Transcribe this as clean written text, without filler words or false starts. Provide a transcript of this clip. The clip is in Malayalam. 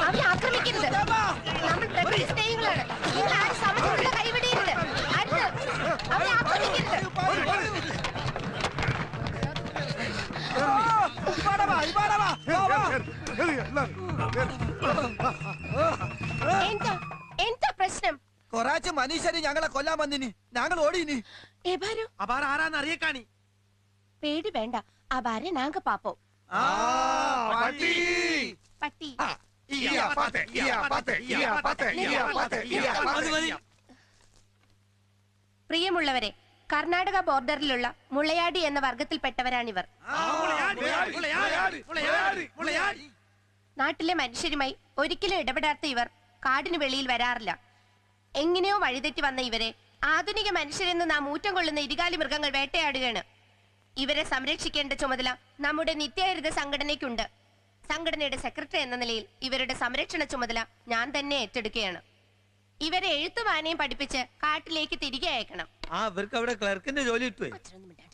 അവരെ ആക്രമിക്കരുത്. നമ്മൾ പ്രകൃതിസ്നേഹികളാണ്. നിങ്ങൾ ആരും സമചിത്തത കൈവിടരുത്. അവരെ ആക്രമിക്കരുത്. എന്താ പ്രശ്നം? കൊറാച്ച് മനുഷ്യര് ഞങ്ങളെ കൊല്ലാൻ വന്നിനി. ഞങ്ങൾ ഓടിനി. ആരാന്നറിയേക്കാണി. പേടി വേണ്ട. അബാരെ നാങ്ക പാപ്പോ. പട്ടി പട്ടി. പ്രിയമുള്ളവരെ, കർണാടക ബോർഡറിലുള്ള മുളയാടി എന്ന വർഗത്തിൽപ്പെട്ടവരാണിവർ. നാട്ടിലെ മനുഷ്യരുമായി ഒരിക്കലും ഇടപെടാത്ത ഇവർ കാടിന് വെളിയിൽ വരാറില്ല. എങ്ങനെയോ വഴിതെറ്റി വന്ന ഇവരെ ആധുനിക മനുഷ്യരെന്ന് നാം ഊറ്റം കൊള്ളുന്ന ഇരുകാലി മൃഗങ്ങൾ വേട്ടയാടുകയാണ്. ഇവരെ സംരക്ഷിക്കേണ്ട ചുമതല നമ്മുടെ നിത്യഹരിത സംഘടനയ്ക്കുണ്ട്. സംഘടനയുടെ സെക്രട്ടറി എന്ന നിലയിൽ ഇവരുടെ സംരക്ഷണ ചുമതല ഞാൻ തന്നെ ഏറ്റെടുക്കുകയാണ്. ഇവരെ എഴുത്തും വായനയും പഠിപ്പിച്ച് കാട്ടിലേക്ക് തിരികെ അയക്കണം. അവർക്ക് അവിടെ ക്ലർക്കിന്റെ ജോലി കിട്ടുവേ.